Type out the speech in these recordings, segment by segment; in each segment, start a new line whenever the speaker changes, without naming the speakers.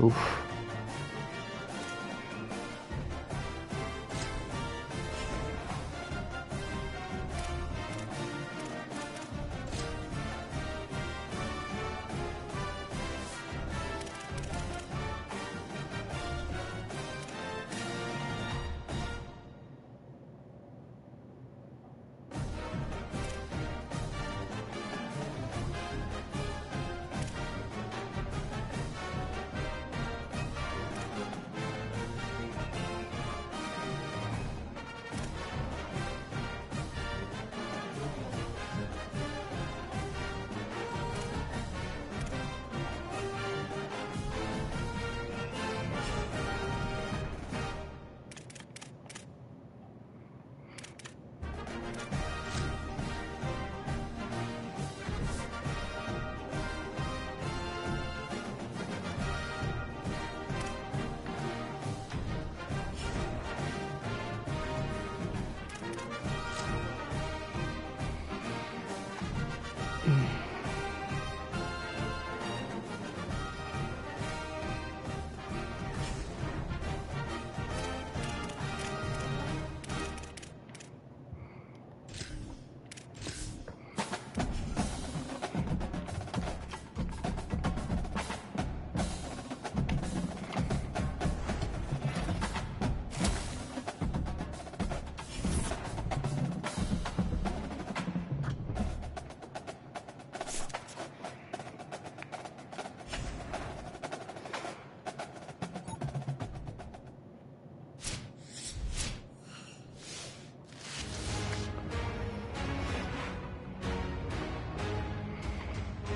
Oof.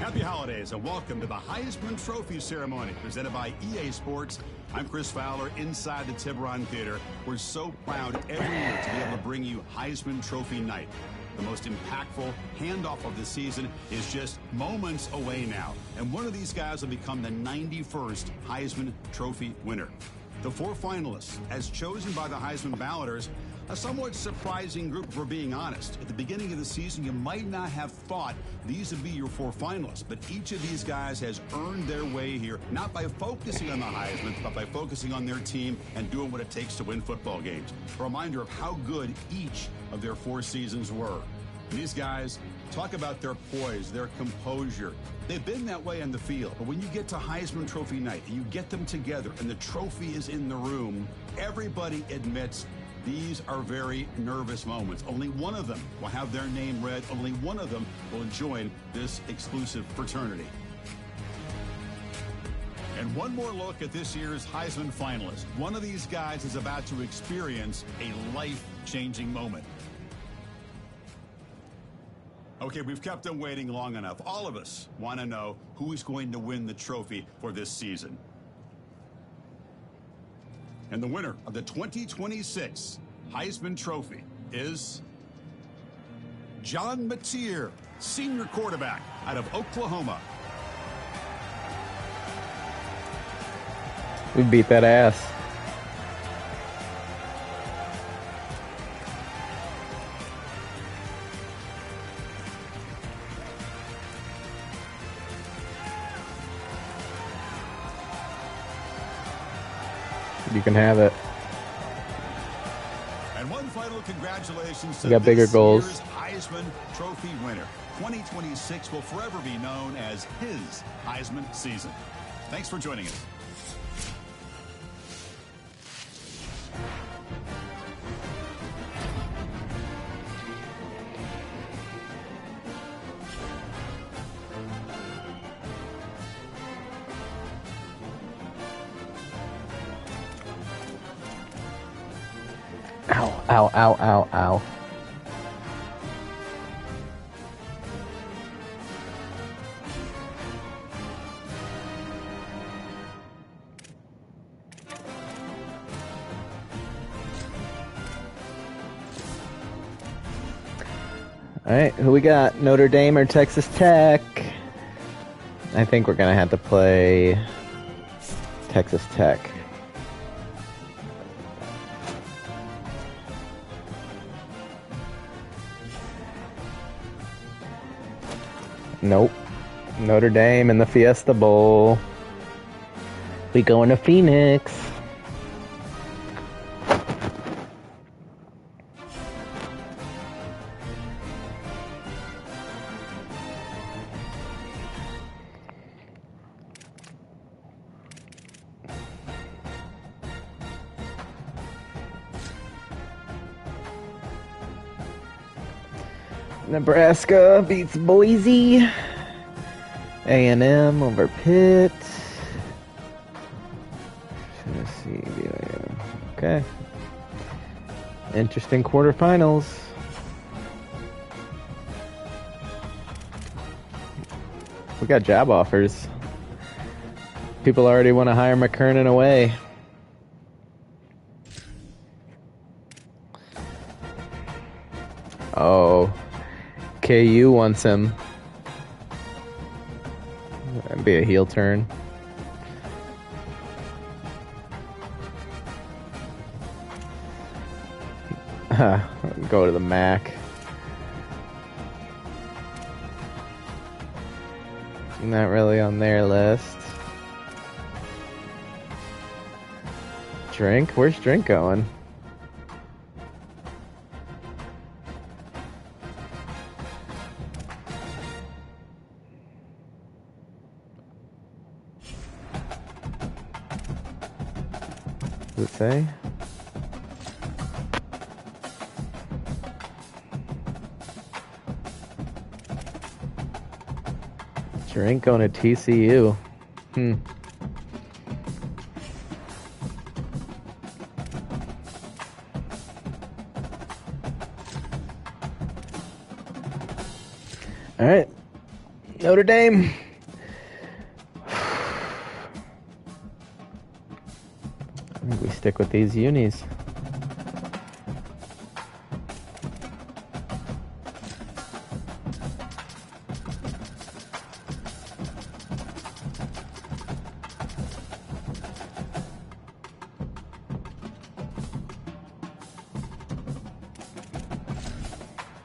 Happy holidays and welcome to the Heisman Trophy ceremony presented by EA Sports. I'm Chris Fowler inside the Tiburon Theater. We're so proud every year to be able to bring you Heisman Trophy night. The most impactful handoff of the season is just moments away now. And one of these guys will become the 91st Heisman Trophy winner. The 4 finalists, as chosen by the Heisman balloters, a somewhat surprising group, if we're being honest. At the beginning of the season, you might not have thought these would be your 4 finalists, but each of these guys has earned their way here, not by focusing on the Heisman, but by focusing on their team and doing what it takes to win football games. A reminder of how good each of their 4 seasons were. And these guys, talk about their poise, their composure. They've been that way on the field, but when you get to Heisman Trophy night and you get them together and the trophy is in the room, everybody admits these are very nervous moments. Only one of them will have their name read. Only one of them will join this exclusive fraternity. And one more look at this year's Heisman finalist. One of these guys is about to experience a life-changing moment. Okay, we've kept them waiting long enough. All of us want to know who is going to win the trophy for this season. And the winner of the 2026 Heisman Trophy is John Mateer, senior quarterback out of Oklahoma.
We beat that ass. You can have it.
And one final congratulations to
we got bigger goals.
Year's Heisman Trophy winner. 2026 will forever be known as his Heisman season. Thanks for joining us.
Ow, ow, ow, ow, ow. All right, who we got? Notre Dame or Texas Tech? I think we're gonna have to play Texas Tech. Nope. Notre Dame in the Fiesta Bowl. We going to Phoenix. Nebraska beats Boise. A&M over Pitt. Tennessee. Okay. Interesting quarterfinals. We got job offers. People already want to hire McKernan away. Oh. KU wants him. That'd be a heel turn. Go to the MAC. Not really on their list. Drink? Where's Drink going? Does it say? Drink going to TCU. All right. Notre Dame. I think we stick with these unis.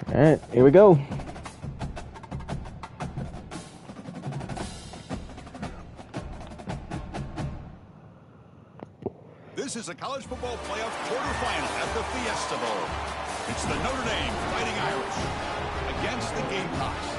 All right, here we go.
This is a college football playoff quarterfinal at the Fiesta Bowl. It's the Notre Dame Fighting Irish against the Gamecocks.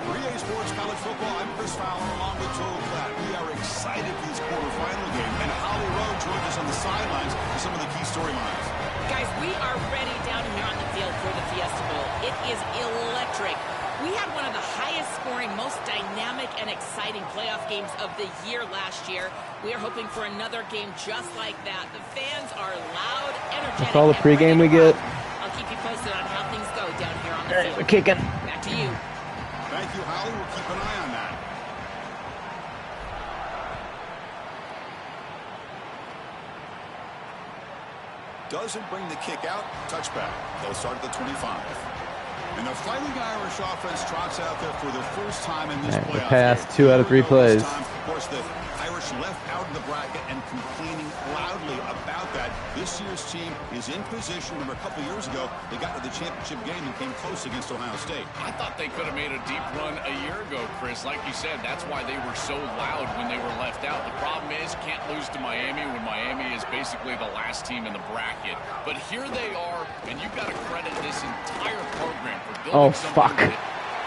For EA Sports College Football, I'm Chris Fowler along with Joel Klatt. We are excited for this quarterfinal game, and Holly Rowe joins us on the sidelines for some of the key storylines.
Guys, we are ready down here on the field for the Fiesta Bowl. It is electric. We had one of the highest scoring, most dynamic and exciting playoff games of the year last year. We are hoping for another game just like that. The fans are loud, energetic.
That's all the pregame we get.
I'll keep you posted on how things go down here on the field.
We're kicking.
Back to you.
Thank you, Holly. We'll keep an eye on that. Doesn't bring the kick out. Touchback. They'll start at the 25. And the Fighting Irish offense trots out there for the first time in this playoff.
Pass 2 out of 3 plays.
Of course, the Irish left out of the bracket and complaining loudly about that. This year's team is in position. Remember, a couple years ago, they got to the championship game and came close against Ohio State.
I thought they could have made a deep run a year ago, Chris. Like you said, that's why they were so loud when they were left out. The problem is, can't lose to Miami when Miami is basically the last team in the bracket. But here they are, and you've got to credit this entire program for building something.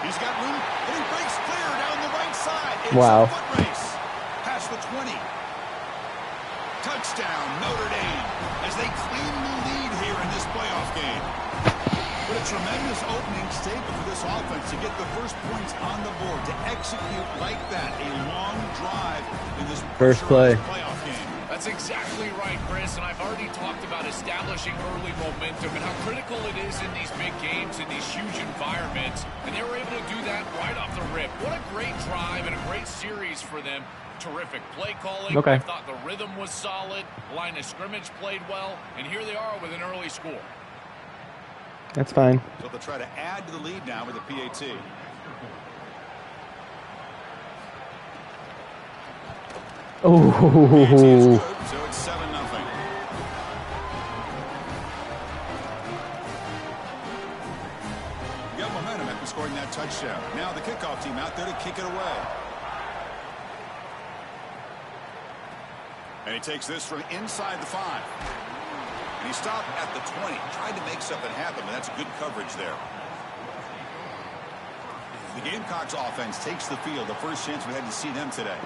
He's got room, and he breaks clear down the right side. It's
wow.
A foot race. Past the 20. Touchdown, Notre Dame, as they claim the lead here in this playoff game. But a tremendous opening statement for this offense to get the first points on the board, to execute like that, a long drive in this
first play
playoff game.
That's exactly right, Chris, and I've already talked about establishing early momentum and how critical it is in these big games, in these huge environments, and they were able to do that right off the rip. What a great drive and a great series for them. Terrific play calling.
Okay.
I thought the rhythm was solid, the line of scrimmage played well, and here they are with an early score.
That's fine.
So they'll try to add to the lead now with the PAT.
Oh.
So it's 7-0. You got momentum after scoring that touchdown. Now the kickoff team out there to kick it away. And he takes this from inside the 5. And he stopped at the 20. Tried to make something happen, but that's good coverage there. The Gamecocks offense takes the field. The first chance we had to see them today.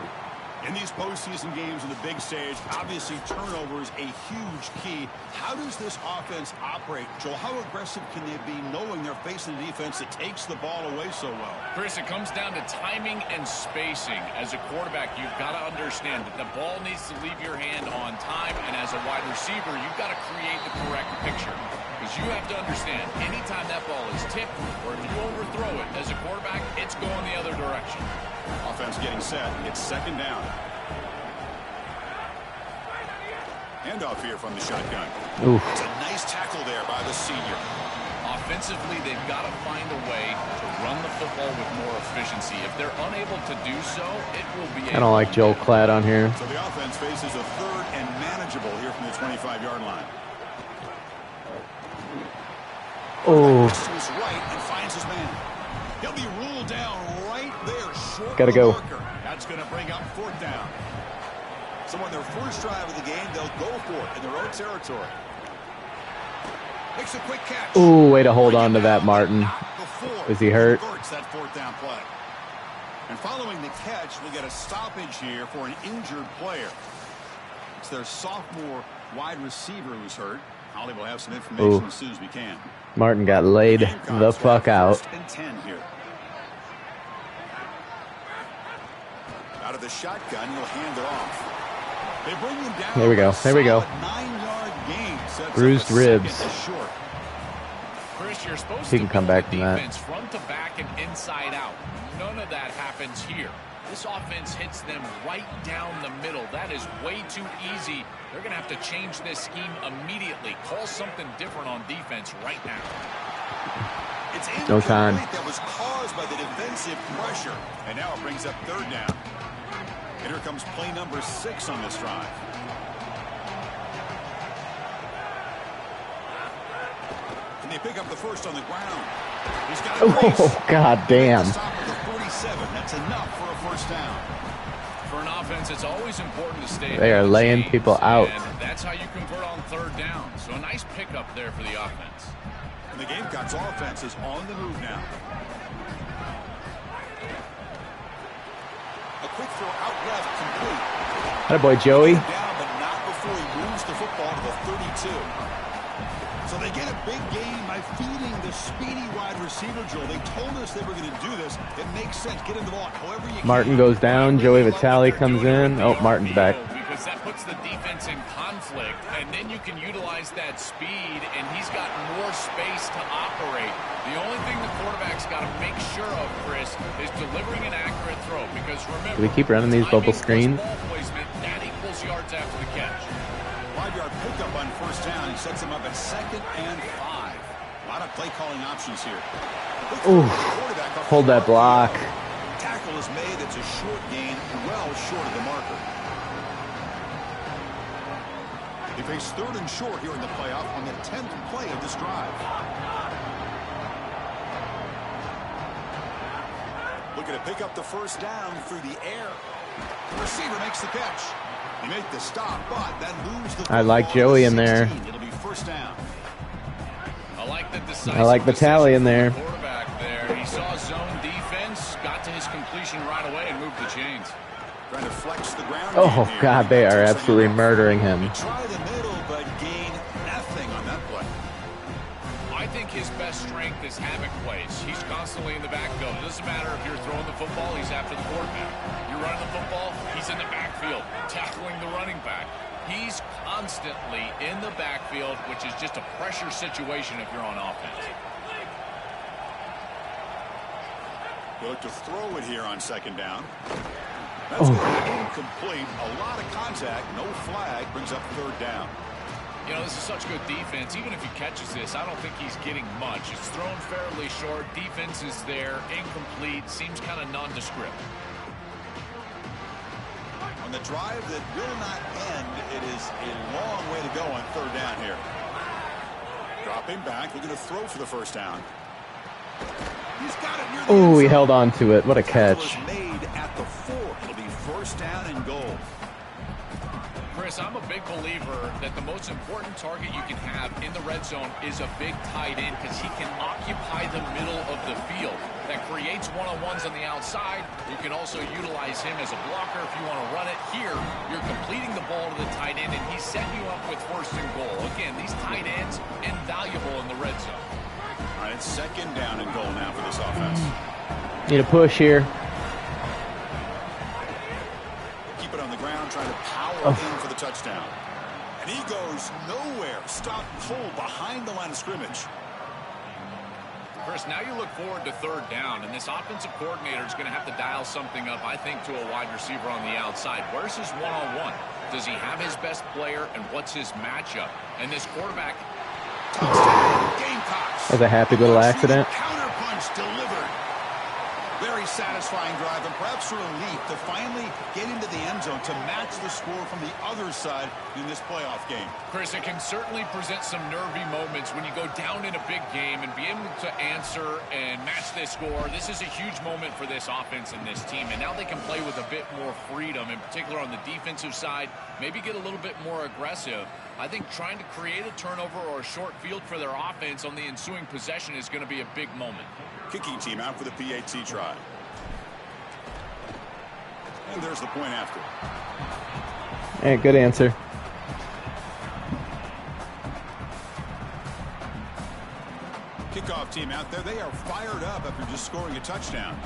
In these postseason games on the big stage, obviously turnover is a huge key. How does this offense operate? Joel, how aggressive can they be knowing they're facing a defense that takes the ball away so well?
Chris, it comes down to timing and spacing. As a quarterback, you've got to understand that the ball needs to leave your hand on time, and as a wide receiver, you've got to create the correct picture. Because you have to understand, anytime that ball is tipped or if you overthrow it as a quarterback, it's going the other direction.
Offense getting set. It's second down. Handoff here from the shotgun.
Oof.
It's a nice tackle there by the senior.
Offensively, they've got to find a way to run the football with more efficiency. If they're unable to do so, it will be
I don't like Joel Klatt on here.
So the offense faces a third and manageable here from the 25-yard line.
Oh.
To his right and finds his man. He'll be ruled down right there. Short
Gotta go.
marker. That's going to bring up fourth down. So on their first drive of the game, they'll go for it in their own territory. Makes a quick catch.
Ooh, way to hold on to that, Martin. Is he hurt?
That fourth down play. And following the catch, we'll get a stoppage here for an injured player. It's their sophomore wide receiver who's hurt. Holly will have some information as soon as we can.
Martin got laid the fuck out.
First and 10 here. Out of the shotgun, he'll hand it off. They bring him down.
There we go. There we go.
9-yard gain.
Bruised ribs.
Chris, you're supposed
He
to
can come back from that.
defense front to back and inside out. None of that happens here. This offense hits them right down the middle. That is way too easy. They're going to have to change this scheme immediately. Call something different on defense right now.
It's
no time.
That was caused by the defensive pressure. And now it brings up third down. And here comes play number 6 on this drive. And they pick up the first on the ground. He's got a brace.
Oh, god damn.
Stop at the 47. That's enough for a first down.
For an offense, it's always important to stay.
They are laying people out.
And that's how you convert on third down. So a nice pickup there for the offense.
And the Gamecocks offense is on the move now. A quick throw out left, complete.
That boy Joey.
Down, but not before he moves the football to the 32. So they get a big gain by feeding the speedy wide receiver, Joel. They told us they were going to do this. It makes sense. Get him the ball however you
Martin
can.
goes down. Joey Vitale comes in. Oh, Martin's back.
Because that puts the defense in conflict, and then you can utilize that speed, and he's got more space to operate. The only thing the quarterback's got to make sure of, Chris, is delivering an accurate throw. Because remember,
Do we keep running these bubble screens?
ball placement, that equals yards after the catch.
5-yard pickup on first down. He sets him up at 2nd and 5. A lot of play calling options here.
Ooh, hold that block.
Tackle is made. It's a short gain, well short of the marker. They face 3rd and short here in the playoff on the 10th play of this drive. Looking to pick up the first down through the air. The receiver makes the catch. They make the stop, but then lose the
I like Joey in there.
It'll be first down.
I
like Vitale in there.
Quarterback there. He saw zone defense, got to his completion right away, and moved the chains.
Trying to flex the ground.
Oh, God, they are absolutely murdering him.
They try the middle, but gain nothing on that play.
I think his best strength is havoc plays. He's constantly in the backfield. It doesn't matter if you're throwing the football, he's after the quarterback. You're running the football, he's in the backfield, tackling the running back. He's constantly in the backfield, which is just a pressure situation if you're on offense.
They look to throw it here on 2nd down. That's incomplete. A lot of contact. No flag. Brings up 3rd down.
You know, this is such good defense. Even if he catches this, I don't think he's getting much. It's thrown fairly short. Defense is there. Incomplete. Seems kind of nondescript.
On the drive that will not end, it is a long way to go on 3rd down here. Dropping back. Looking to throw for the first down. He's got it near the
Oh, he
inside.
held on to it. What a catch.
Made at the 4. It'll be first down and goal.
Chris, I'm a big believer that the most important target you can have in the red zone is a big tight end because he can occupy the middle of the field. That creates one-on-ones on the outside. You can also utilize him as a blocker if you want to run it. Here, you're completing the ball to the tight end, and he's setting you up with first and goal. Again, these tight ends, invaluable in the red zone.
All right, it's second down and goal now for this offense.
Need a push here.
Keep it on the ground, trying to power in for the touchdown. And he goes nowhere. Stop cold behind the line of scrimmage.
Chris, now you look forward to third down, and this offensive coordinator is going to have to dial something up, I think, to a wide receiver on the outside. Where's his one-on-one? Does he have his best player, and what's his matchup? And this quarterback...
Touchdown, Gamecocks.
That's a happy little accident.
Counter punch delivered. Very satisfying drive, and perhaps a relief to finally get into the end zone to match the score from the other side in this playoff game.
Chris, it can certainly present some nervy moments when you go down in a big game and be able to answer and match this score. This is a huge moment for this offense and this team, and now they can play with a bit more freedom, in particular on the defensive side, maybe get a little bit more aggressive. I think trying to create a turnover or a short field for their offense on the ensuing possession is going to be a big moment.
Kicking team out for the PAT try. And there's the point after.
Hey, good answer.
Kickoff team out there. They are fired up after just scoring a touchdown.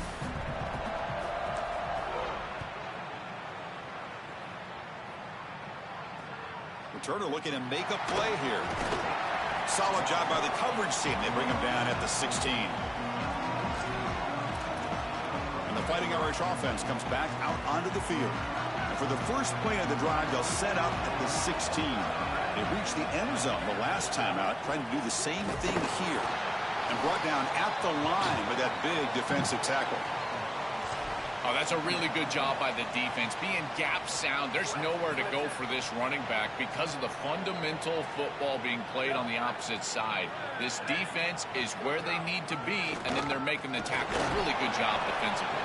Returner looking to make a play here. Solid job by the coverage team. They bring him down at the 16. And the Fighting Irish offense comes back out onto the field. And for the first play of the drive, they'll set up at the 16. They reached the end zone the last time out, trying to do the same thing here. And brought down at the line with that big defensive tackle.
Oh, that's a really good job by the defense. Being gap sound, there's nowhere to go for this running back because of the fundamental football being played on the opposite side. This defense is where they need to be, and then they're making the tackle. Really good job defensively.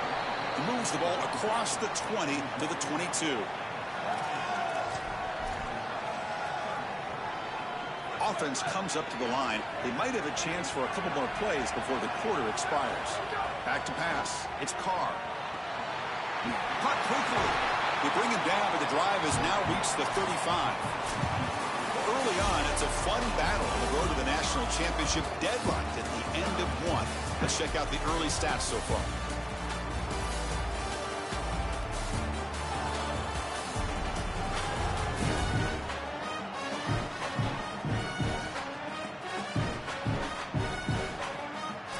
He moves the ball across the 20 to the 22. Offense comes up to the line. They might have a chance for a couple more plays before the quarter expires. Back to pass. It's Carr. Caught quickly. They bring him down, but the drive has now reached the 35. Early on, it's a fun battle on the road to the national championship, deadlocked at the end of one. Let's check out the early stats so far.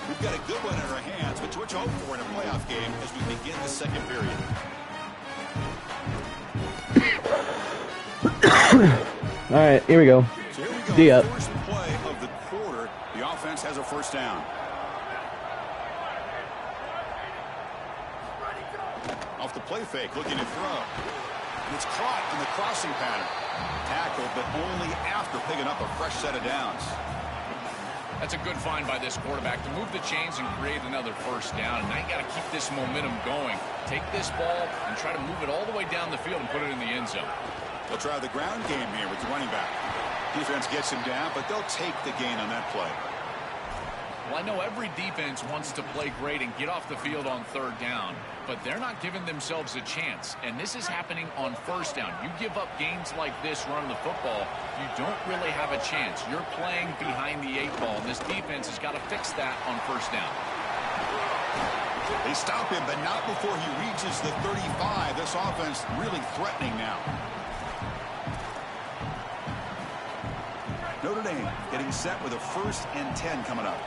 We've got a good one in our hands, but what you hope for in a playoff game as we begin the second period.
All right, here we go.
So here we go.
D up.
First play of the quarter. The offense has a first down. Off the play fake, looking to throw. And it's caught in the crossing pattern. Tackled, but only after picking up a fresh set of downs.
That's a good find by this quarterback to move the chains and create another first down. And now you got to keep this momentum going. Take this ball and try to move it all the way down the field and put it in the end zone.
They'll try the ground game here with the running back. Defense gets him down, but they'll take the gain on that play.
Well, I know every defense wants to play great and get off the field on third down, but they're not giving themselves a chance. And this is happening on first down. You give up gains like this running the football, you don't really have a chance. You're playing behind the 8 ball, and this defense has got to fix that on first down.
They stop him, but not before he reaches the 35. This offense really threatening now. Notre Dame getting set with a 1st and 10 coming up.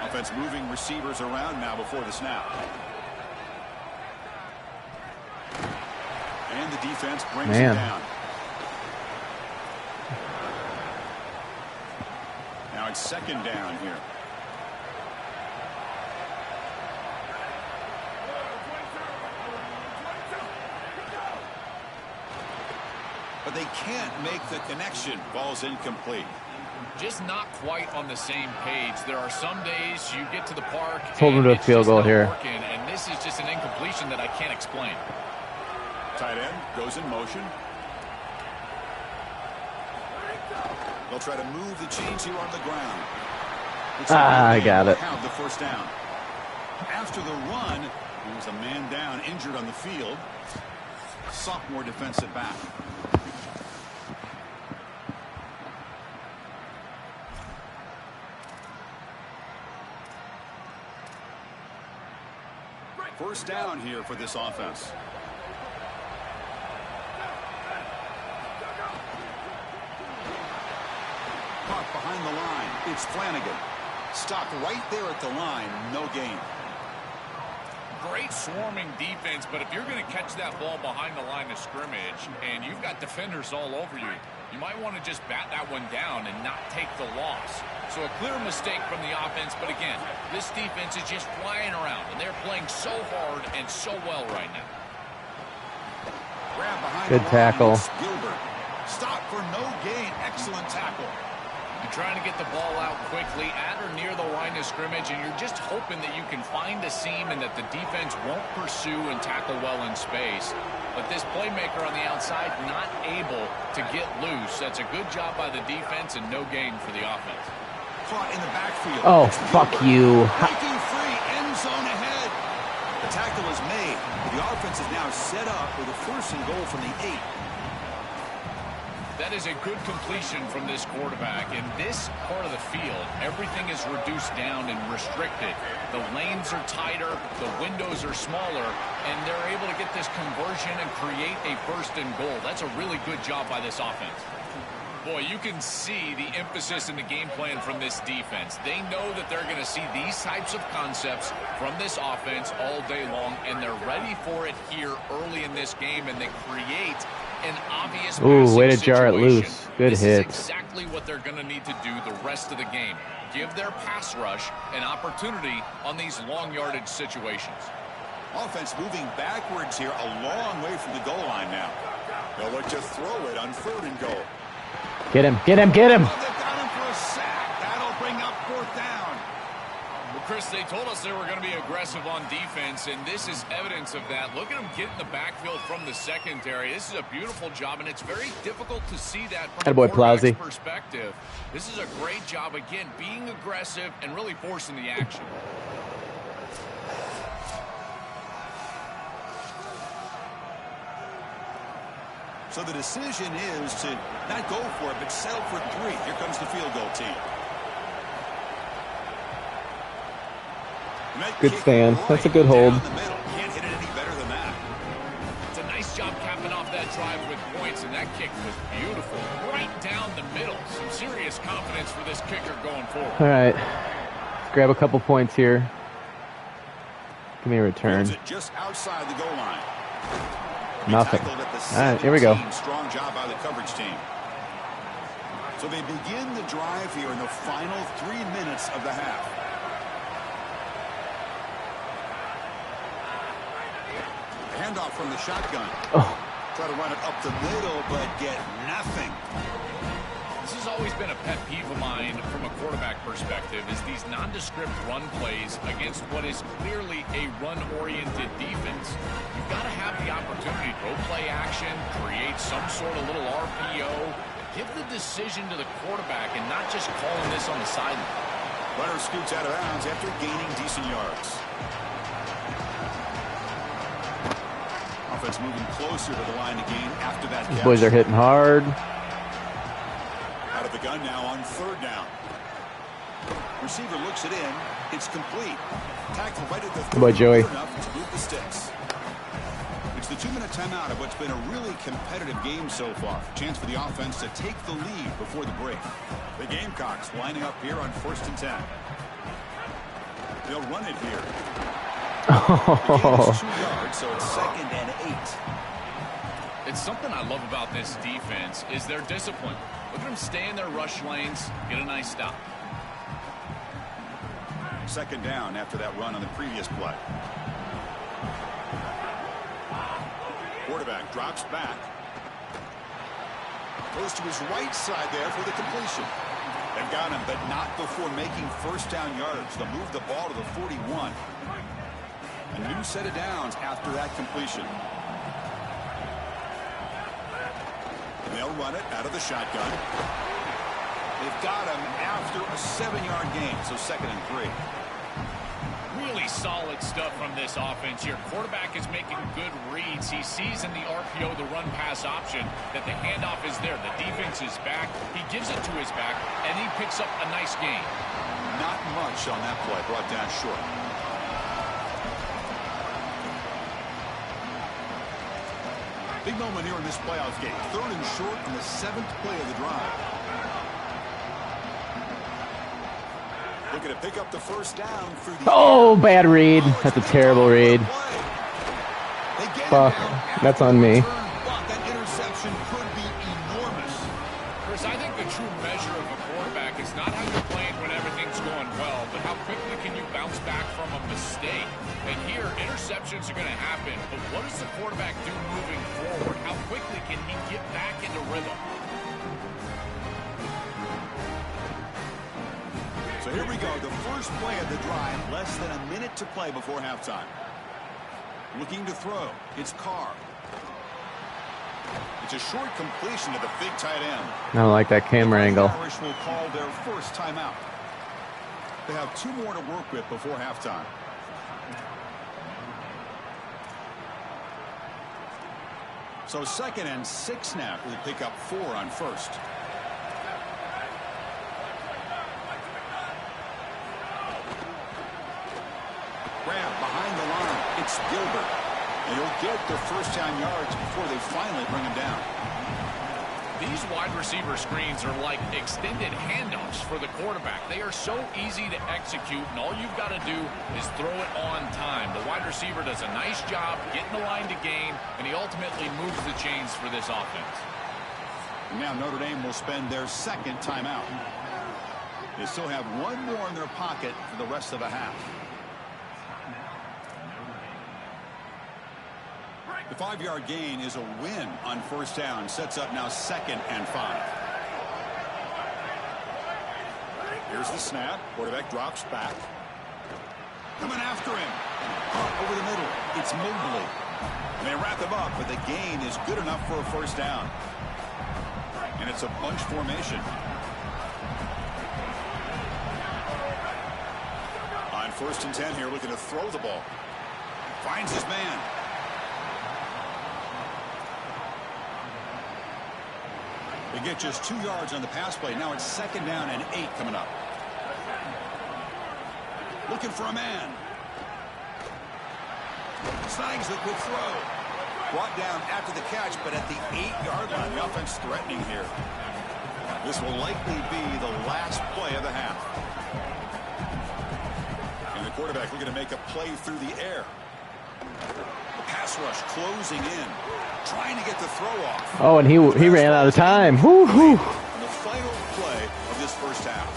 Offense moving receivers around now before the snap. And the defense brings him down. Now it's second down here. But they can't make the connection. Ball's incomplete.
just not quite on the same page. There are some days you get to the park
Hold him to a
it's
field
just
goal
not
here.
working, and this is just an incompletion that I can't explain.
Tight end goes in motion. They'll try to move the chains here on the ground.
I got it.
Have the first down. After the run, there was a man down, injured on the field. Sophomore defensive back. First down here for this offense. Caught behind the line. It's Flanagan. Stopped right there at the line. No gain.
Great swarming defense, but if you're going to catch that ball behind the line of scrimmage and you've got defenders all over you, you might want to just bat that one down and not take the loss. So a clear mistake from the offense, but again, this defense is just flying around, and they're playing so hard and so well right now.
Grab behind
Good
the
tackle.
line. Gilbert. Stop for no gain. Excellent tackle.
You're trying to get the ball out quickly at or near the line of scrimmage, and you're just hoping that you can find a seam and that the defense won't pursue and tackle well in space. But this playmaker on the outside not able to get loose. That's a good job by the defense and no gain for the offense.
Caught in the backfield.
Oh, fuck you.
Breaking free. End zone ahead. The tackle is made. The offense is now set up with a first and goal from the 8.
That is a good completion from this quarterback. In this part of the field, everything is reduced down and restricted. The lanes are tighter, the windows are smaller, and they're able to get this conversion and create a first and goal. That's a really good job by this offense. Boy, you can see the emphasis in the game plan from this defense. They know that they're going to see these types of concepts from this offense all day long, and they're ready for it here early in this game, and they create an obvious
Ooh, way to jar it
situation.
loose. Good
This
hit.
is exactly what they're going to need to do the rest of the game. Give their pass rush an opportunity on these long yardage situations.
Offense moving backwards here, a long way from the goal line now. They'll look to throw it on 3rd and goal.
Get him, get him, get him.
Oh, they've got him for a sack. That'll bring up 4th down.
Well, Chris, they told us they were going to be aggressive on defense, and this is evidence of that. Look at them get in the backfield from the secondary. This is a beautiful job, and it's very difficult to see that from
Attaboy,
a quarterback's
Plowsy.
perspective. This is a great job, again, being aggressive and really forcing the action.
So the decision is to not go for it, but settle for 3. Here comes the field goal team.
Good stand. That's a good hold.
Can't hit it any better than that.
It's a nice job capping off that drive with points, and that kick was beautiful. Right down the middle. Some serious confidence for this kicker going forward.
All right. Let's grab a couple points here. Give me a return.
Just outside the goal line.
Nothing. All right, here we go.
Strong job by the coverage team. So they begin the drive here in the final 3 minutes of the half. Handoff from the shotgun.
Oh.
Try to run it up the middle, but get nothing.
This has always been a pet peeve of mine from a quarterback perspective, is these nondescript run plays against what is clearly a run-oriented defense. You've got to have the opportunity to go play action, create some sort of little RPO, give the decision to the quarterback and not just calling this on the sideline.
Runner scoots out of bounds after gaining decent yards. Offense moving closer to the line to gain after that catch.
These boys are hitting hard.
Out of the gun now on 3rd down. Receiver looks it in. It's complete. Tackle right at the 30.
Good boy, Joey.
Enough to move the sticks. It's the 2-minute timeout of what's been a really competitive game so far. Chance for the offense to take the lead before the break. The Gamecocks lining up here on 1st and 10. They'll run it here. The gain is 2 yards, so it's 2nd and 8.
It's something I love about this defense is their discipline. Look at them stay in their rush lanes, get a nice stop.
2nd down after that run on the previous play. Quarterback drops back. Goes to his right side there for the completion. They've got him, but not before making first down yards. They'll move the ball to the 41. A new set of downs after that completion. And they'll run it out of the shotgun. They've got him after a 7-yard gain, so 2nd and 3.
Really solid stuff from this offense here. Quarterback is making good reads. He sees in the RPO the run-pass option that the handoff is there. The defense is back. He gives it to his back, and he picks up a nice gain.
Not much on that play. Brought down short. Big moment here in this playoff game. 3rd and short on the 7th play of the drive. Looking to pick up the first down through the
Oh, bad read. That's a terrible read. Fuck. That's on me.
That interception could be enormous.
Chris, I think the true measure of a quarterback is not how you're playing when everything's going well, but how quickly can you bounce back from a mistake. And here, interceptions are going to happen, but what does the quarterback do moving forward? How quickly can he get back into rhythm?
So here we go, the first play of the drive, less than a minute to play before halftime. Looking to throw, it's Carr. It's a short completion to the big tight end.
I don't like that camera angle.
The Irish will call their first timeout. They have 2 more to work with before halftime. So 2nd and 6 now. We'll pick up 4 on first. Grab behind the line. It's Gilbert. And he'll get the first down yards before they finally bring him down.
These wide receiver screens are like extended handoffs for the quarterback. They are so easy to execute, and all you've got to do is throw it on time. The wide receiver does a nice job getting the line to gain, and he ultimately moves the chains for this offense.
And now Notre Dame will spend their 2nd timeout. They still have 1 more in their pocket for the rest of the half. The 5-yard gain is a win on first down. Sets up now 2nd and 5. Here's the snap. Quarterback drops back. Coming after him. Over the middle. It's Mobley. And they wrap him up, but the gain is good enough for a first down. And it's a bunch formation. On 1st and 10 here, looking to throw the ball. Finds his man. They get just 2 yards on the pass play. Now it's 2nd down and 8 coming up. Looking for a man. Snags it with throw. Brought down after the catch, but at the 8-yard line. The offense threatening here. This will likely be the last play of the half. And the quarterback looking to make a play through the air. The pass rush closing in. Trying to get the throw off.
Oh, and he ran out of time. Woo-hoo.
The final play of this first half.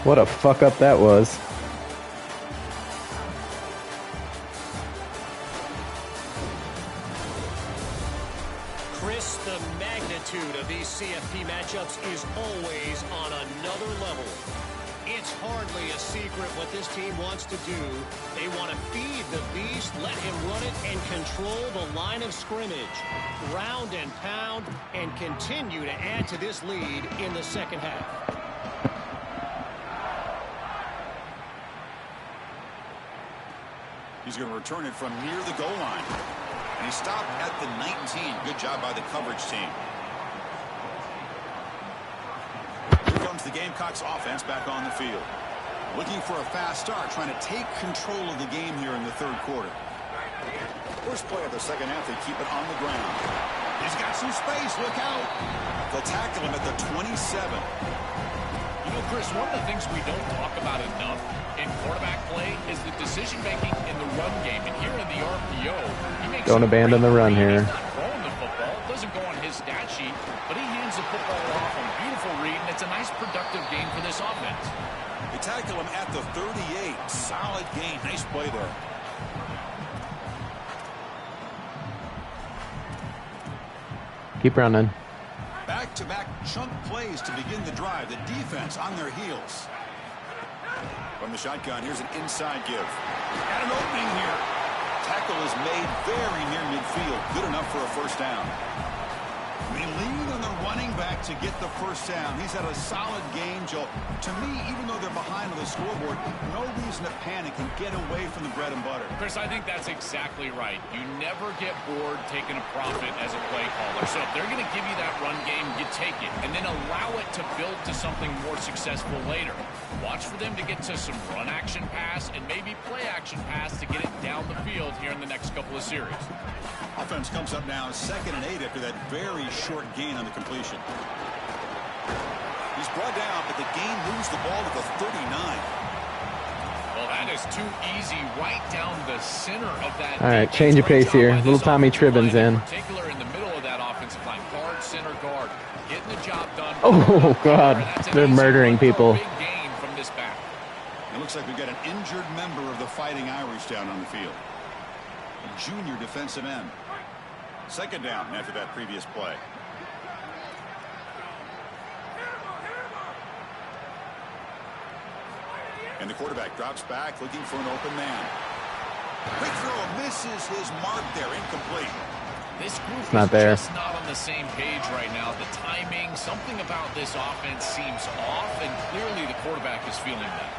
What a fuck up that was.
Chris, the magnitude of these CFP matchups is always on another level. It's hardly a secret what this team wants to do. They want to feed the beast, let him run it, and control the line of scrimmage. Round and pound, and continue to add to this lead in the 2nd half.
He's going to return it from near the goal line. And he stopped at the 19. Good job by the coverage team. Here comes the Gamecocks offense back on the field. Looking for a fast start, trying to take control of the game here in the 3rd quarter. First play of the 2nd half, they keep it on the ground. He's got some space, look out. They'll tackle him at the 27.
You know, Chris, one of the things we don't talk about enough in quarterback play is the decision-making in the run game. And here in the RPO, he makes
Don't abandon the run here.
He's not throwing the football. It doesn't go on his stat sheet, but he hands the football off on a beautiful read, and it's a nice productive game for this offense.
They tackle him at the 38. Solid gain. Nice play there.
Keep running.
Back-to-back chunk plays to begin the drive. The defense on their heels. From the shotgun, here's an inside give. And an opening here. Tackle is made very near midfield. Good enough for a first down. They lean on the running back to get the first down. He's had a solid game, Joe. To me, even though they're behind on the scoreboard, no reason to panic and get away from the bread and butter.
Chris, I think that's exactly right. You never get bored taking a profit as a play caller. So if they're going to give you that run game, you take it. And then allow it to build to something more successful later. Watch for them to get to some run action pass and maybe play action pass to get it down the field here in the next couple of series.
Offense comes up now 2nd and 8 after that very short gain on the completion. He's brought down, but the game moves the ball to the 39.
Well, that is too easy right down the center of that.
All right, change of pace here. Little Tommy Tribbins in.
Particular in the middle of that offensive line. Hard center guard. Getting the job done.
Oh, God. They're murdering people.
Big gain from this back.
It looks like we've got an injured member of the Fighting Irish down on the field. A junior defensive end. 2nd down after that previous play. And the quarterback drops back looking for an open man. Quick throw misses his mark there. Incomplete.
This group
It's not
is
there.
just not on the same page right now. The timing, something about this offense seems off, and clearly the quarterback is feeling that.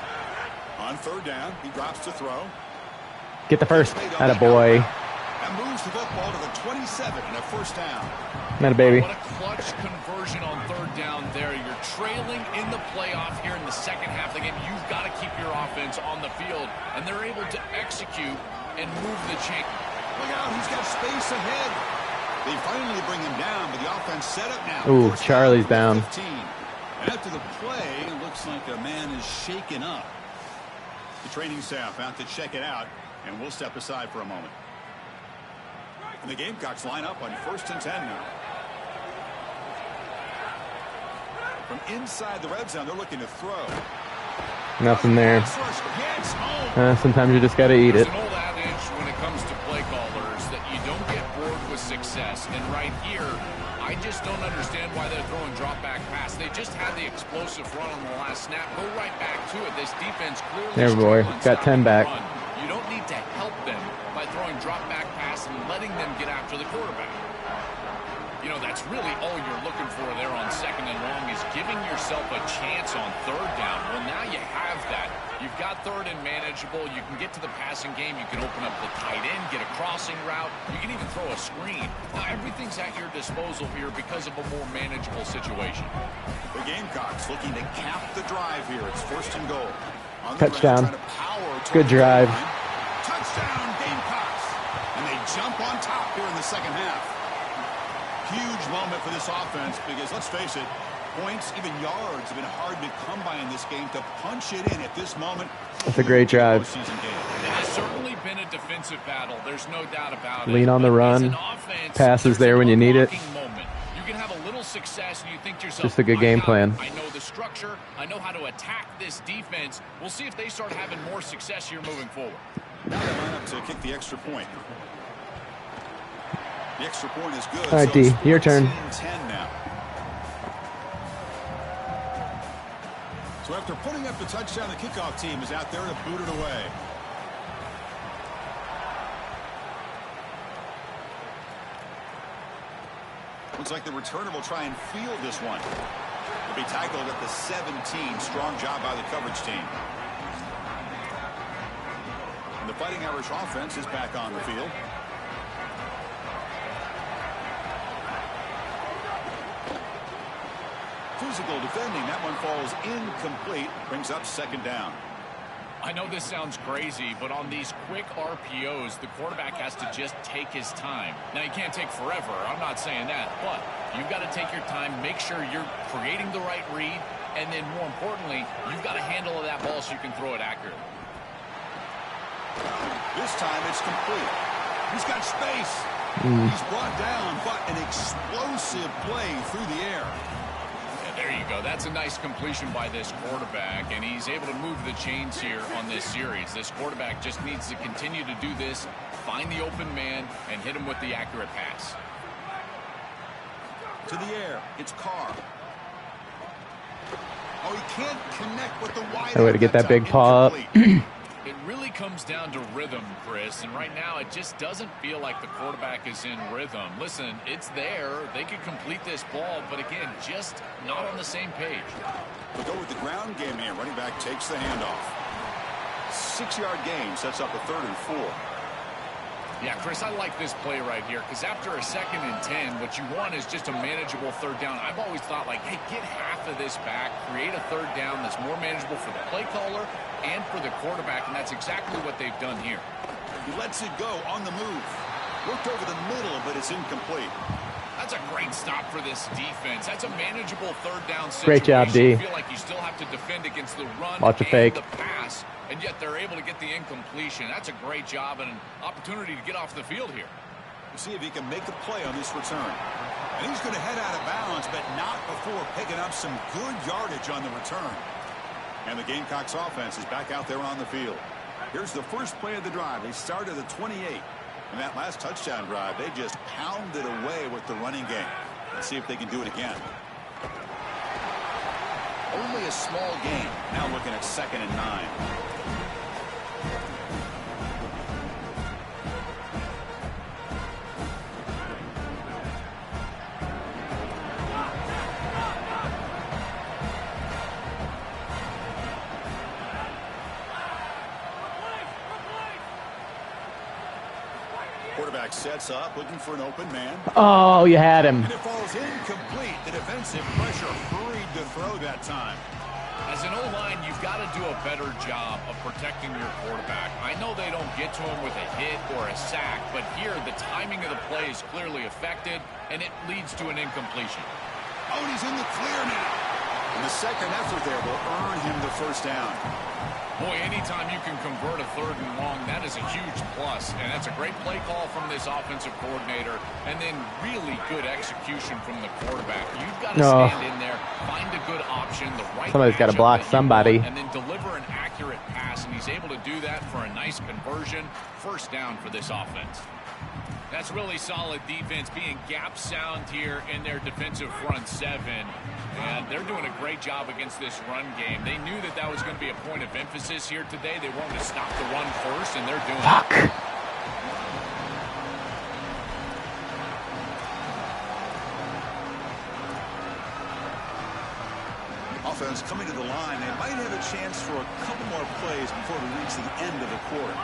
On 3rd down, he drops to throw.
Get the first. Attaboy.
And moves the football to the 27 and a first down.
Not a baby.
What a clutch conversion on 3rd down there. You're trailing in the playoff here in the second half of the game. You've got to keep your offense on the field, and they're able to execute and move the chain.
Look out, he's got space ahead. They finally bring him down, but the offense set up now.
Ooh,
First
Charlie's
down.
down.
15. And after the play, it looks like a man is shaken up. The training staff out to check it out, and we'll step aside for a moment. And the Gamecocks line up on 1st and 10 now. From inside the red zone, they're looking to throw.
Nothing there.
Gets home.
Sometimes you just got to eat
There's
it.
an old adage when it comes to play callers that you don't get bored with success. And right here, I just don't understand why they're throwing drop back pass. They just had the explosive run on the last snap. Go right back to it. This defense clearly
There, boy.
struggling
Got 10
stopping the
back.
run. You don't need to help them by throwing drop back pass and letting them get after the quarterback. You know, that's really all you're looking for there on 2nd and long is giving yourself a chance on 3rd down. Well, now you have that. You've got 3rd and manageable. You can get to the passing game. You can open up the tight end, get a crossing route. You can even throw a screen. Now, everything's at your disposal here because of a more manageable situation.
The Gamecocks looking to cap the drive here. It's 1st and goal. On
Touchdown.
the ground, trying to power
Good
toward the
drive.
line. Touchdown, Gamecocks. And they jump on top here in the second half. Huge moment for this offense because, let's face it, points, even yards, have been hard to come by in this game. To punch it in at this moment.
That's a great drive.
Postseason game.
It has certainly been a defensive battle. There's no doubt about it.
Lean on the
But as
run.
an offense,
Passes
there's
there
an
when you need it.
unlocking moment. You can have a little success and you think to yourself,
Just a good
"I
game
got
plan."
it. I know the structure. I know how to attack this defense. We'll see if they start having more success here moving forward.
Now they line up to kick the extra point. The extra point is good.
All right,
so
D,
it's
your turn.
14-10 now. So after putting up the touchdown, the kickoff team is out there to boot it away. Looks like the returner will try and field this one. Will be tackled at the 17. Strong job by the coverage team. And the Fighting Irish offense is back on the field. Physical defending. That one falls incomplete. Brings up 2nd down.
I know this sounds crazy, but on these quick RPOs, the quarterback has to just take his time. Now, you can't take forever. I'm not saying that. But you've got to take your time, make sure you're creating the right read, and then more importantly, you've got a handle of that ball so you can throw it accurately.
This time it's complete. He's got space. He's brought down, but an explosive play through the air.
There you go. That's a nice completion by this quarterback, and he's able to move the chains here on this series. This quarterback just needs to continue to do this, find the open man, and hit him with the accurate pass.
To the air, it's Carr. Oh, he can't connect with the wide.
That way to get that big paw up.
It really comes down to rhythm, Chris, and right now it just doesn't feel like the quarterback is in rhythm. Listen, it's there. They could complete this ball, but again, just not on the same page.
We'll go with the ground game here. Running back takes the handoff. 6-yard gain sets up a 3rd and 4.
Yeah, Chris, I like this play right here because after a 2nd and 10, what you want is just a manageable 3rd down. I've always thought, like, hey, get half of this back, create a 3rd down that's more manageable for the play caller and for the quarterback, and that's exactly what they've done here.
He lets it go on the move. Worked over the middle, but it's incomplete.
That's a great stop for this defense. That's a manageable 3rd down situation.
Great job, D.
You feel like you still have to defend against the run
Watch a
and
fake.
the pass, and yet they're able to get the incompletion. That's a great job and an opportunity to get off the field here.
We'll see if he can make a play on this return. And he's going to head out of bounds, but not before picking up some good yardage on the return. And the Gamecocks offense is back out there on the field. Here's the first play of the drive. They started at 28. And that last touchdown drive, they just pounded away with the running game. Let's see if they can do it again. Only a small gain. Now looking at 2nd and 9. Quarterback sets up, looking for an open man.
Oh, you had him.
And it falls incomplete. The defensive pressure hurried to throw that time.
As an O-line, you've got to do a better job of protecting your quarterback. I know they don't get to him with a hit or a sack, but here the timing of the play is clearly affected, and it leads to an incompletion.
Oh, and he's in the clear now. And the second effort there will earn him the 1st down.
Boy, anytime you can convert a 3rd and long, that is a huge plus. And that's a great play call from this offensive coordinator. And then really good execution from the quarterback. You've got to stand in there, find a good option, the right
Somebody's got to block somebody.
And then deliver an accurate pass. And he's able to do that for a nice conversion. 1st down for this offense. That's really solid defense, being gap sound here in their defensive front 7. And they're doing a great job against this run game. They knew that that was going to be a point of emphasis here today. They wanted to stop the run first, and they're doing it.
Offense coming to the line. They might have a chance for a couple more plays before we reach the end of the quarter.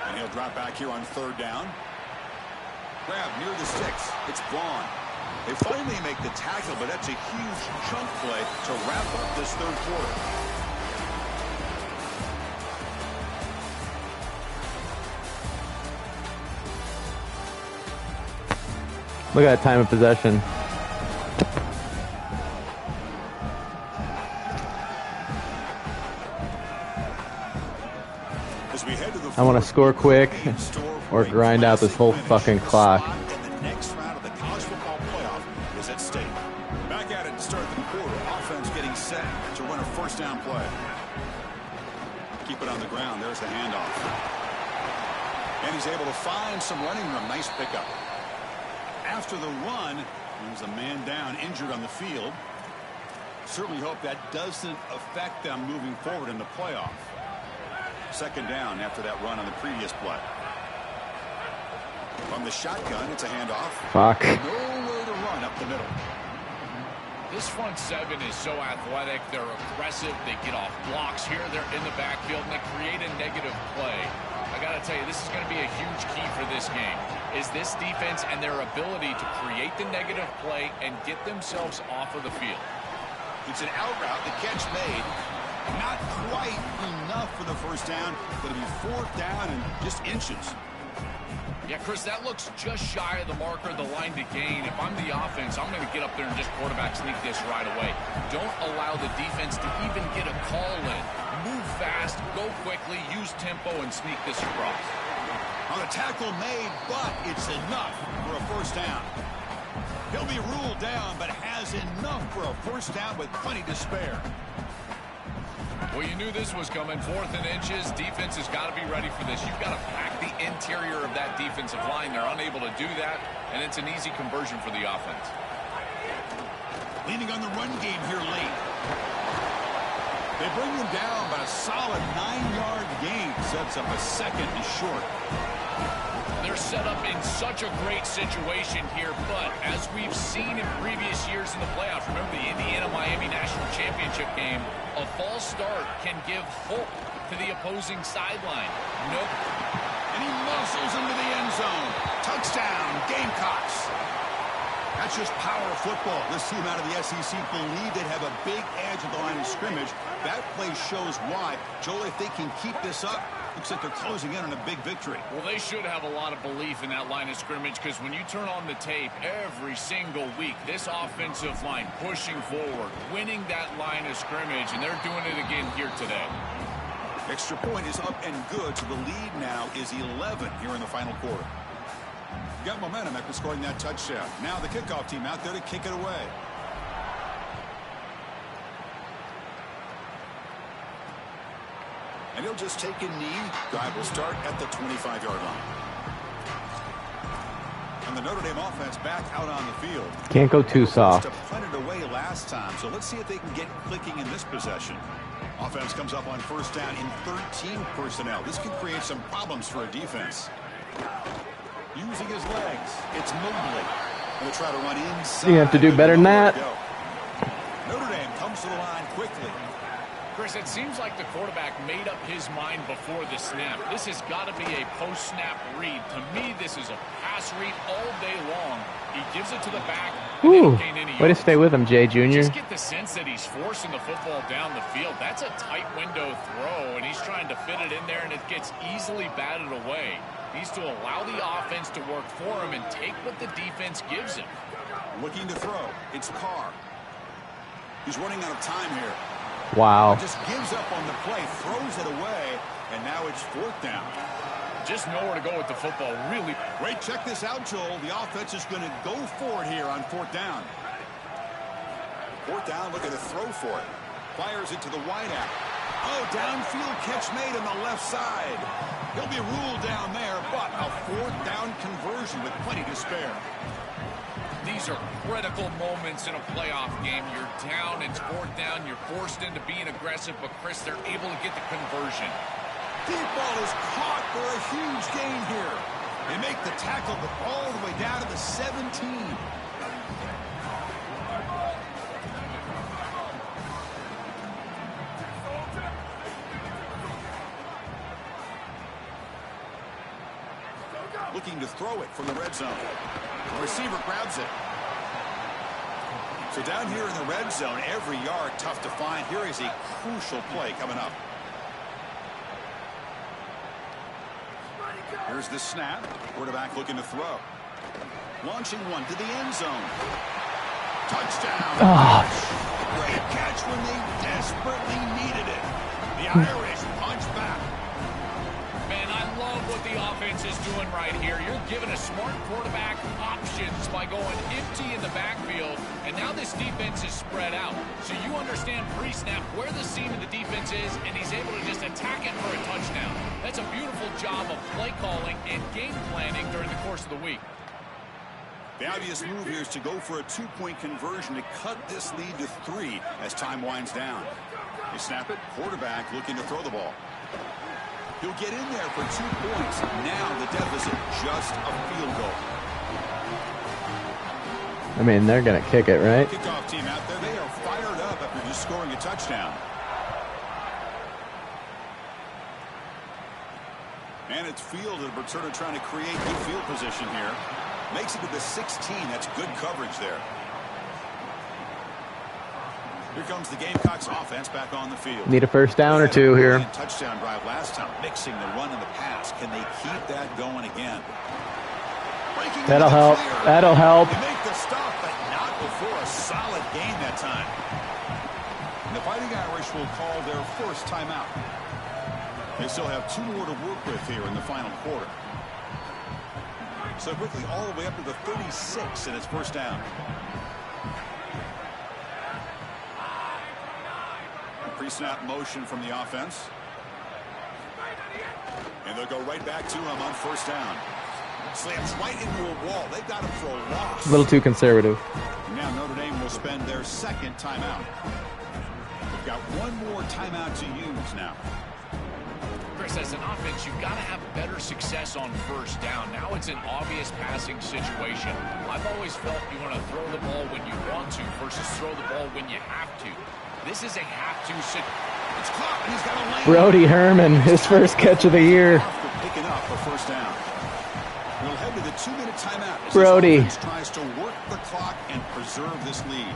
And he'll drop back here on 3rd down. Grab near the sticks. It's Vaughn. They finally make the tackle, but that's a huge chunk play to wrap up this 3rd quarter.
Look at that time of possession.
As we head to the
I want to score quick or grind out this whole fucking clock.
And the next round of the college football playoff is at stake. Back at it to start the quarter. Offense getting set to run a 1st down play. Keep it on the ground. There's the handoff. And he's able to find some running room. Nice pickup. After the run, there's a man down, injured on the field. Certainly hope that doesn't affect them moving forward in the playoff. 2nd down after that run on the previous play. From the shotgun, it's a handoff.
Fuck.
Nowhere to run up the middle.
This front 7 is so athletic. They're aggressive. They get off blocks here. They're in the backfield, and they create a negative play. I got to tell you, this is going to be a huge key for this game, is this defense and their ability to create the negative play and get themselves off of the field.
It's an out route. The catch made. Not quite enough for the 1st down, but it'll be 4th down and just inches.
Yeah, Chris, that looks just shy of the marker, the line to gain. If I'm the offense, I'm going to get up there and just quarterback sneak this right away. Don't allow the defense to even get a call in. Move fast, go quickly, use tempo, and sneak this across.
On a tackle made, but it's enough for a 1st down. He'll be ruled down, but has enough for a 1st down with plenty to spare.
Well, you knew this was coming. 4th and inches. Defense has got to be ready for this. You've got to pack the interior of that defensive line. They're unable to do that, and it's an easy conversion for the offense.
Leaning on the run game here late. They bring him down, but a solid 9-yard gain sets up a second and short.
They're set up in such a great situation here, but as we've seen in previous years in the playoffs, remember the Indiana-Miami National Championship game, a false start can give hope to the opposing sideline. Nope.
And he muscles into the end zone. Touchdown, Gamecocks. That's just power of football. This team out of the SEC believe they'd have a big edge at the line of scrimmage. That play shows why. Joel, if they can keep this up, looks like they're closing in on a big victory.
Well, they should have a lot of belief in that line of scrimmage, because when you turn on the tape every single week, this offensive line pushing forward, winning that line of scrimmage, and they're doing it again here today.
Extra point is up and good, so the lead now is 11 here in the final quarter. Got momentum after scoring that touchdown. Now the kickoff team out there to kick it away. And he'll just take a knee. Drive will start at the 25-yard line. And the Notre Dame offense back out on the field.
Can't go too soft.
Punted away last time, so let's see if they can get clicking in this possession. Offense comes up on first down in 13 personnel. This can create some problems for a defense. Using his legs, it's Mobley. They'll try to run inside.
You have to do better than that.
Notre Dame comes to the line quickly.
Chris, it seems like the quarterback made up his mind before the snap. This has got to be a post-snap read. To me, this is a pass read all day long. He gives it to the back.
Ooh, way to stay with him, Jay Jr.
Just get the sense that he's forcing the football down the field. That's a tight window throw, and he's trying to fit it in there, and it gets easily batted away. He needs to allow the offense to work for him and take what the defense gives him.
Looking to throw. It's Carr. He's running out of time here.
Wow.
Just gives up on the play, throws it away, and now it's fourth down.
Just nowhere to go with the football, really.
Great, check this out, Joel. The offense is going to go for it here on fourth down. Fourth down, looking to throw for it. Fires it to the wideout. Oh, downfield catch made on the left side. He'll be ruled down there, but a fourth down conversion with plenty to spare.
These are critical moments in a playoff game. You're down, it's fourth down, you're forced into being aggressive, but Chris, they're able to get the conversion.
Deep ball is caught for a huge gain here. They make the tackle, but all the way down to the 17. Looking to throw it from the red zone. The receiver grabs it. So down here in the red zone, every yard tough to find. Here is a crucial play coming up. Here's the snap. Quarterback looking to throw. Launching one to the end zone. Touchdown.
Oh.
Great catch when they desperately needed it. The Irish punch back.
Man, I love what the offense is doing right here. You're giving a smart quarterback options by going empty in the backfield, and now this defense is spread out. So you understand pre-snap where the seam of the defense is, and he's able to just attack it for a touchdown. That's a beautiful job of play calling and game planning during the course of the week.
The obvious move here is to go for a two-point conversion to cut this lead to 3 as time winds down. They snap it. Quarterback looking to throw the ball. He'll get in there for 2 points. Now the deficit just a field goal.
I mean, they're going to kick it, right?
Kickoff team out there. They are fired up after just scoring a touchdown. And it's fielded. Berterna trying to create good field position here. Makes it to the 16. That's good coverage there. Here comes the Gamecocks offense back on the field.
Need a first down or two here.
Touchdown drive last time, mixing the run and the pass. Can they keep that going again?
That'll help. That'll help.
They make the stop, but not before a solid gain that time. And the Fighting Irish will call their first timeout. They still have 2 more to work with here in the final quarter. So quickly all the way up to the 36, and it's first down. Pre-snap motion from the offense. And they'll go right back to him on first down. Slams right into a wall. They've got him for a loss.
A little too conservative.
Now Notre Dame will spend their second timeout. They've got one more timeout to use now.
Chris, as an offense, you've got to have better success on first down. Now it's an obvious passing situation. I've always felt you want to throw the ball when you want to versus throw the ball when you have to. This is a have-to situation.
It's caught, and he's got a lane.
Brody Herman, his first catch of the year.
Picking up a first down. We'll head to the 2-minute timeout as
Brody
this offense tries to work the clock and preserve this lead.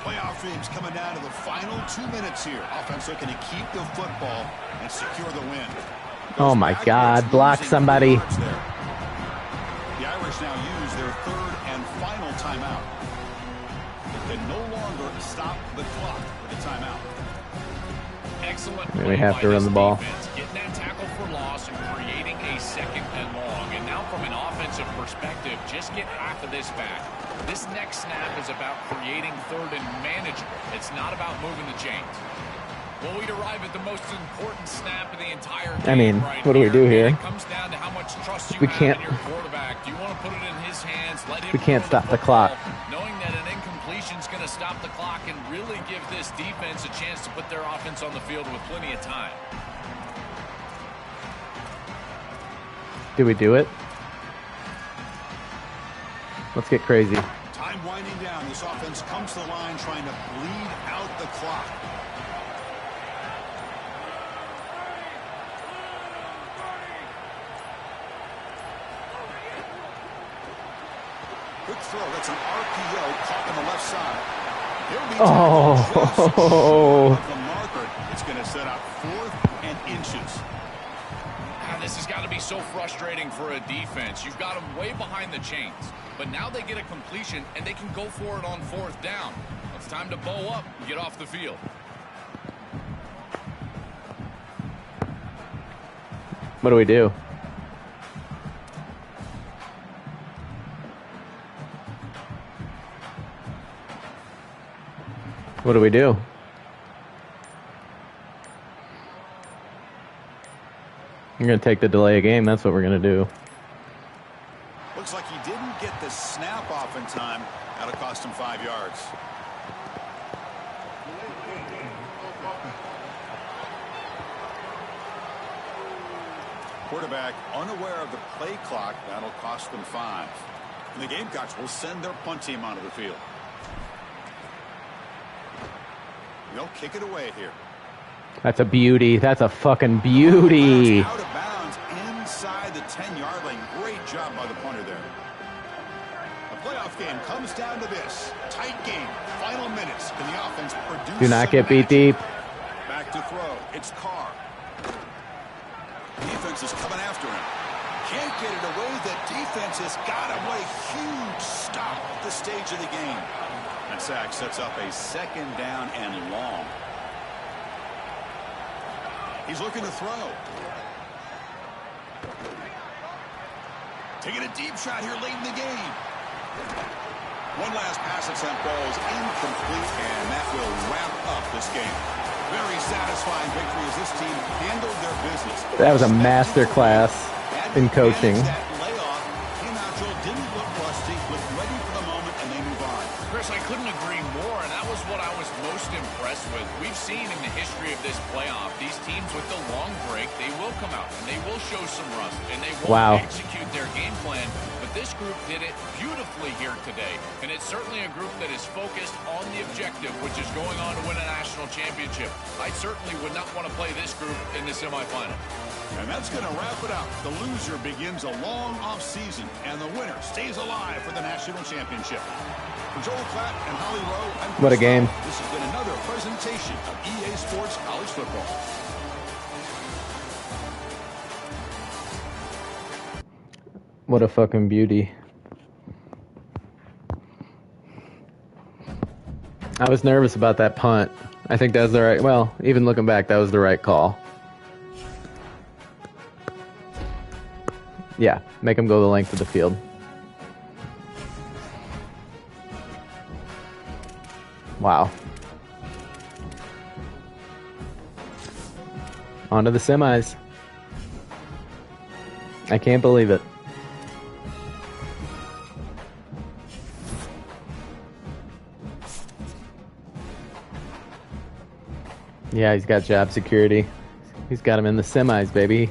Playoff games coming down to the final 2 minutes here. Offense looking to keep the football and secure the win.
Oh my God, block somebody.
The Irish now use their third and final timeout. They can no longer stop the clock with a timeout.
Excellent.
We have to run the ball.
Defense, getting that tackle for loss and creating a second and long. And now from an offensive perspective, just get half of this back. This next snap is about creating third and manageable. It's not about moving the chains. Well, we arrive at the most important snap of the entire game.
I mean,
right
what do we do here?
It comes down to how much trust you
We
have
can't-
in your quarterback. Do you want to put it in his hands? Let him
We can't
throw
stop the clock.
knowing that an incompletion is going to stop the clock and really give this defense a chance to put their offense on the field with plenty of time.
Do we do it? Let's get crazy.
Time winding down. This offense comes to the line trying to bleed out the clock. Quick throw. That's an RPO caught on the left side. He'll be
Oh.
the marker. It's going to set up 4th and inches.
This has got to be so frustrating for a defense. You've got them way behind the chains, but now they get a completion and they can go for it on 4th down. It's time to bow up and get off the field.
What do we do? What do we do? We're going to take the delay of game. That's what we're going to do.
Looks like he didn't get the snap off in time. That'll cost him 5 yards. Quarterback unaware of the play clock. That'll cost them 5. And the Gamecocks will send their punt team onto the field. They'll kick it away here.
That's a beauty. That's a fucking beauty.
Out of bounds inside the 10-yard line. Great job by the punter there. The playoff game comes down to this. Tight game. Final minutes. Can the offense produce?
Do not get beat
magic?
deep.
Back to throw. It's Carr. Defense is coming after him. Can't get it away. The defense has got him. What a huge stop at this stage of the game. That sack sets up a 2nd down and long. He's looking to throw. Taking a deep shot here late in the game. One last pass attempt, ball is incomplete, and that will wrap up this game. Very satisfying victory as this team handled their business.
That was a master class in coaching.
That layoff came out, Joel, didn't look rusty, looked ready for the moment, and they move on.
Chris, I couldn't agree more, and that was what I was most impressed with. We've seen in the history of this playoff, these teams with the long break, they will come out, and they will show some rust, and they will execute their game plan. But this group did it beautifully here today, and it's certainly a group that is focused on the objective, which is going on to win a national championship. I certainly would not want to play this group in the semifinal.
And that's going to wrap it up. The loser begins a long offseason, and the winner stays alive for the national championship. For Joel Klatt and Holly Rowe, I'm
What a game.
This has been another presentation of EA Sports College Football.
What a fucking beauty. I was nervous about that punt. I think that was the right, well, even looking back, that was the right call. Yeah, make him go the length of the field. Wow. On to the semis. I can't believe it. Yeah, he's got job security. He's got him in the semis, baby.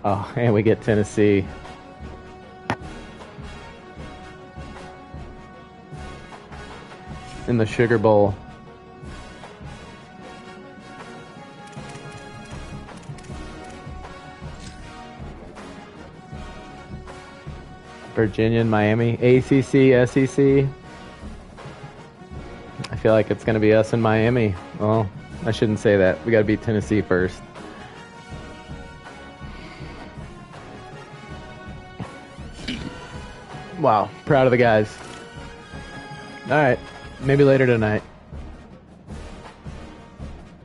Oh, and we get Tennessee. In the Sugar Bowl. Virginia and Miami. ACC, SEC. I feel like it's going to be us and Miami. Well, I shouldn't say that. We got to beat Tennessee first. Wow, proud of the guys. All right, maybe later tonight.